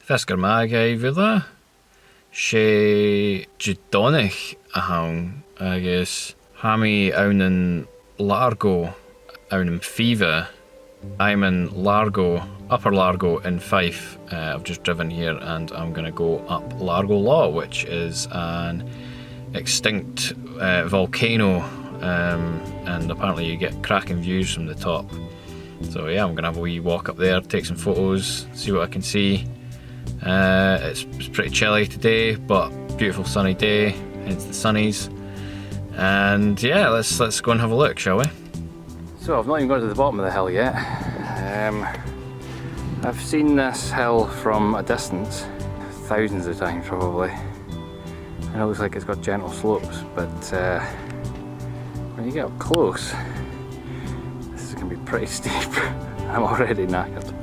Fisker Magai Villa, She Judonich Ahang, agus Hami Aunan Largo, Aunan Five. I'm in Largo, Upper Largo in Fife. I've just driven here and I'm going to go up Largo Law, which is an extinct volcano, and apparently you get cracking views from the top. So yeah, I'm going to have a wee walk up there, take some photos, see what I can see. It's pretty chilly today, but beautiful sunny day, hence the sunnies. And yeah, let's go and have a look, shall we? So I've not even got to the bottom of the hill yet. I've seen this hill from a distance, thousands of times probably, and it looks like it's got gentle slopes, but when you get up close, this is going to be pretty steep. I'm already knackered.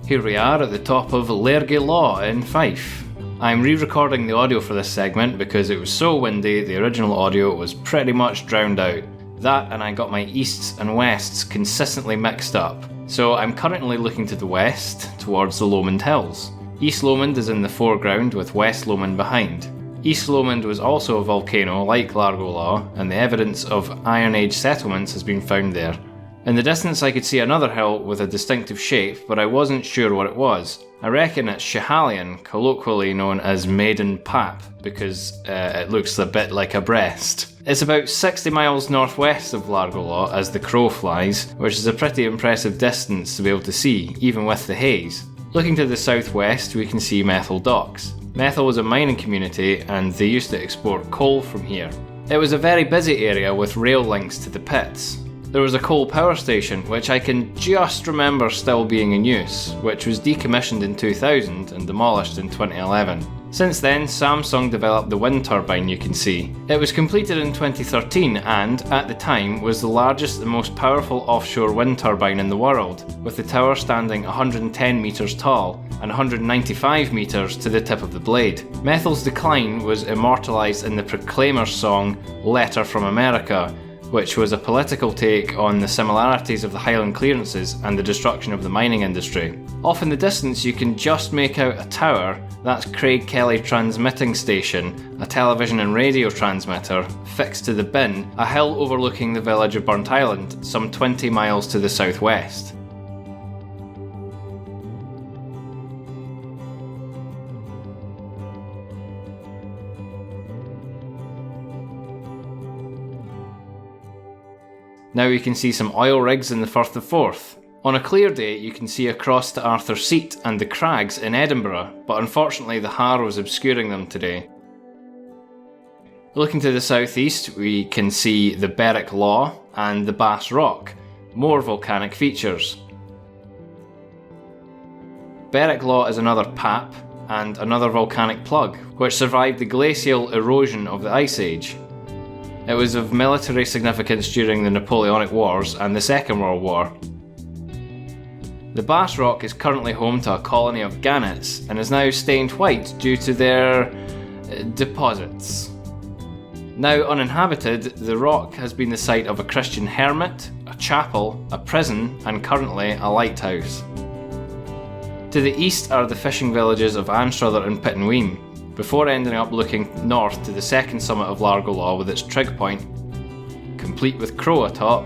Here we are at the top of Largo Law in Fife. I'm re-recording the audio for this segment because it was so windy the original audio was pretty much drowned out. That and I got my easts and wests consistently mixed up. So I'm currently looking to the west, towards the Lomond Hills. East Lomond is in the foreground with West Lomond behind. East Lomond was also a volcano like Largo Law, and the evidence of Iron Age settlements has been found there. In the distance I could see another hill with a distinctive shape, but I wasn't sure what it was. I reckon it's Schiehallion, colloquially known as Maiden Pap, because it looks a bit like a breast. It's about 60 miles northwest of Largo Law as the crow flies, which is a pretty impressive distance to be able to see, even with the haze. Looking to the southwest we can see Methil Docks. Methil was a mining community and they used to export coal from here. It was a very busy area with rail links to the pits. There was a coal power station, which I can just remember still being in use, which was decommissioned in 2000 and demolished in 2011. Since then, Samsung developed the wind turbine you can see. It was completed in 2013 and, at the time, was the largest and most powerful offshore wind turbine in the world, with the tower standing 110 metres tall and 195 metres to the tip of the blade. Methil's decline was immortalised in the Proclaimers song Letter from America, which was a political take on the similarities of the Highland clearances and the destruction of the mining industry. Off in the distance you can just make out a tower. That's Craigkelly Transmitting Station, a television and radio transmitter fixed to the bin, a hill overlooking the village of Burnt Island, some 20 miles to the southwest. Now you can see some oil rigs in the Firth of Forth. On a clear day you can see across to Arthur Seat and the Crags in Edinburgh, but unfortunately the Har was obscuring them today. Looking to the southeast we can see the Berwick Law and the Bass Rock, more volcanic features. Berwick Law is another pap and another volcanic plug, which survived the glacial erosion of the Ice Age. It was of military significance during the Napoleonic Wars and the Second World War. The Bass Rock is currently home to a colony of gannets and is now stained white due to their deposits. Now uninhabited, the rock has been the site of a Christian hermit, a chapel, a prison and currently a lighthouse. To the east are the fishing villages of Anstruther and Pittenweem, before ending up looking north to the second summit of Largo Law with its trig point, complete with crow atop,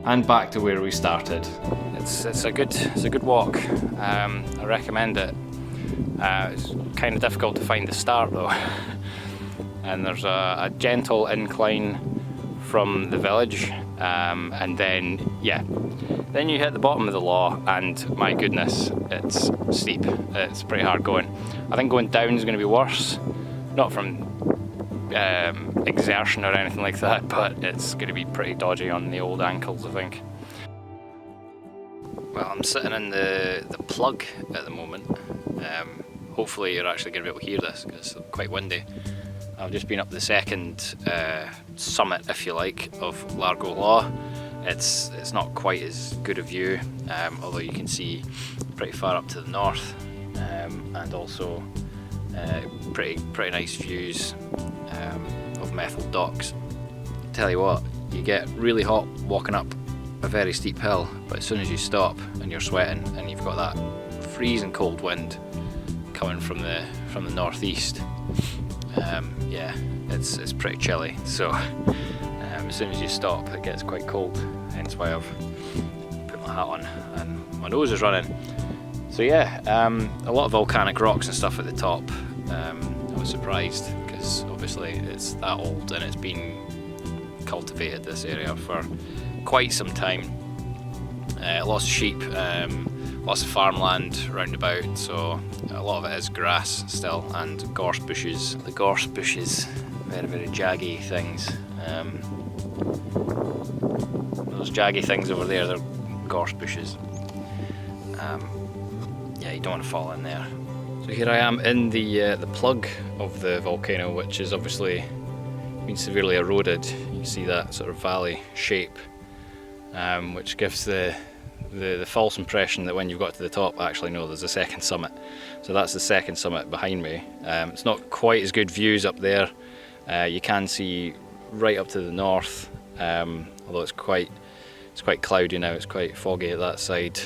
and back to where we started. It's a good walk. I recommend it. It's kind of difficult to find the start though, and there's a gentle incline from the village, and then you hit the bottom of the law and my goodness, it's steep. It's pretty hard going. I think going down is going to be worse, not from exertion or anything like that, but it's going to be pretty dodgy on the old ankles, I think. Well, I'm sitting in the plug at the moment. Hopefully you're actually going to be able to hear this because it's quite windy. I've just been up the second summit, if you like, of Largo Law. It's not quite as good a view, although you can see pretty far up to the north, and also pretty nice views of of methyl docks. Tell you what, you get really hot walking up a very steep hill, but as soon as you stop and you're sweating and you've got that freezing cold wind coming from the northeast, yeah, it's pretty chilly. So as soon as you stop, it gets quite cold. Hence why I've put my hat on and my nose is running. So yeah, a lot of volcanic rocks and stuff at the top. I was surprised because obviously it's that old and it's been cultivated, this area, for quite some time. Lots of sheep, lots of farmland round about, so a lot of it is grass still, and gorse bushes. The gorse bushes, very, very jaggy things. Those jaggy things over there, they're gorse bushes. Yeah, you don't want to fall in there. So here I am in the plug of the volcano, which is obviously been severely eroded. You can see that sort of valley shape, which gives the false impression that when you've got to the top, actually no, there's a second summit. So that's the second summit behind me. It's not quite as good views up there. You can see right up to the north, although it's quite cloudy now, it's quite foggy at that side.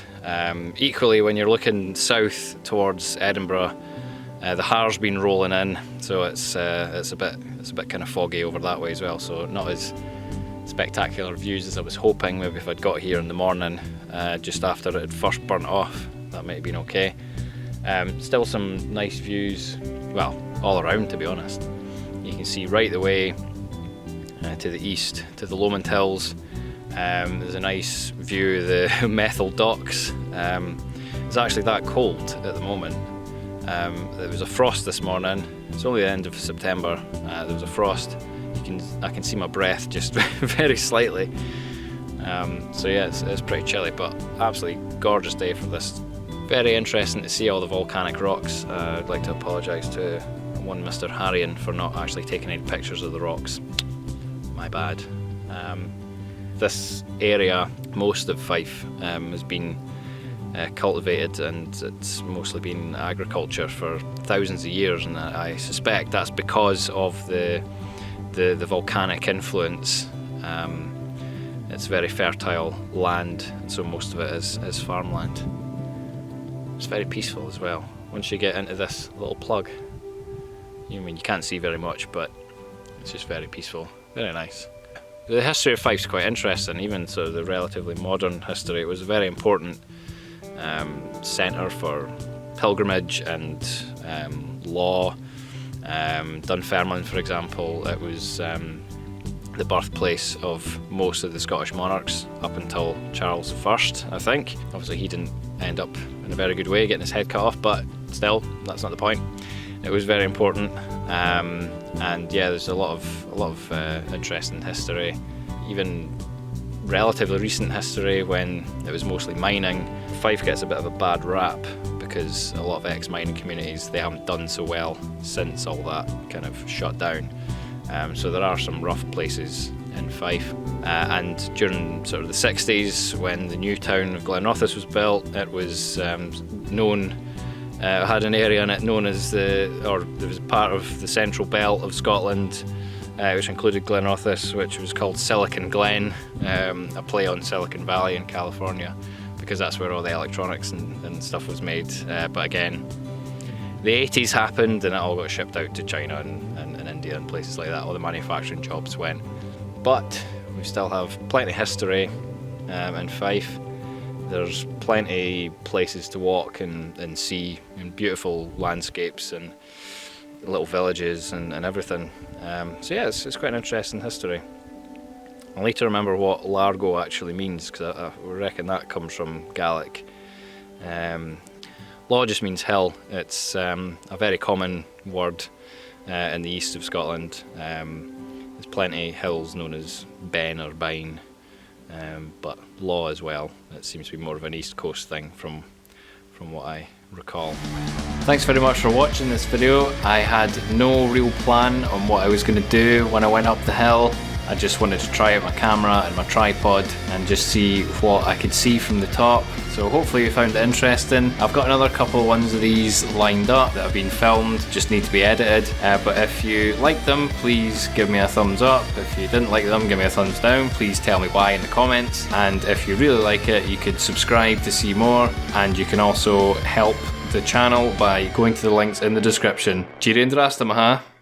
Equally, when you're looking south towards Edinburgh, the Har's been rolling in, so it's a bit kind of foggy over that way as well. So not as spectacular views as I was hoping. Maybe if I'd got here in the morning, just after it had first burnt off, that might have been okay. Still some nice views, well, all around, to be honest. You can see right the way to the east, to the Lomond Hills. There's a nice view of the methyl docks. It's actually that cold at the moment. There was a frost this morning. It's only the end of September. There was a frost. I can see my breath just very slightly. So yeah, it's pretty chilly, but absolutely gorgeous day for this. Very interesting to see all the volcanic rocks. I'd like to apologise to one Mr. Harrion for not actually taking any pictures of the rocks. My bad. This area, most of Fife, has been cultivated, and it's mostly been agriculture for thousands of years, and I suspect that's because of the volcanic influence. It's very fertile land, so most of it is farmland. It's very peaceful as well. Once you get into this little plug, you can't see very much, but it's just very peaceful, very nice. The history of Fife's quite interesting, even sort of the relatively modern history. It was a very important centre for pilgrimage and law. Dunfermline, for example, it was the birthplace of most of the Scottish monarchs up until Charles I, I think. Obviously he didn't end up in a very good way, getting his head cut off, but still, that's not the point. It was very important, and yeah, there's a lot of interesting history, even relatively recent history when it was mostly mining. Fife gets a bit of a bad rap because a lot of ex-mining communities, they haven't done so well since all that kind of shut down. So there are some rough places in Fife, and during sort of the 60s, when the new town of Glenrothes was built, it was known. It had an area in it known as there was part of the central belt of Scotland, which included Glenrothes, which was called Silicon Glen, a play on Silicon Valley in California, because that's where all the electronics and stuff was made. But again, the 80s happened and it all got shipped out to China and India and places like that. All the manufacturing jobs went. But we still have plenty of history in Fife. There's plenty places to walk and see, and beautiful landscapes and little villages and everything. So yeah, it's quite an interesting history. I need to remember what Largo actually means, because I reckon that comes from Gaelic. Law just means hill. It's a very common word in the east of Scotland. There's plenty of hills known as Ben or Bine. But law as well. It seems to be more of an East Coast thing from what I recall. Thanks very much for watching this video. I had no real plan on what I was going to do when I went up the hill. I just wanted to try out my camera and my tripod and just see what I could see from the top. So hopefully you found it interesting. I've got another couple of ones of these lined up that have been filmed, just need to be edited. But if you liked them, please give me a thumbs up. If you didn't like them, give me a thumbs down. Please tell me why in the comments. And if you really like it, you could subscribe to see more. And you can also help the channel by going to the links in the description. Cheerio and drasta, maha.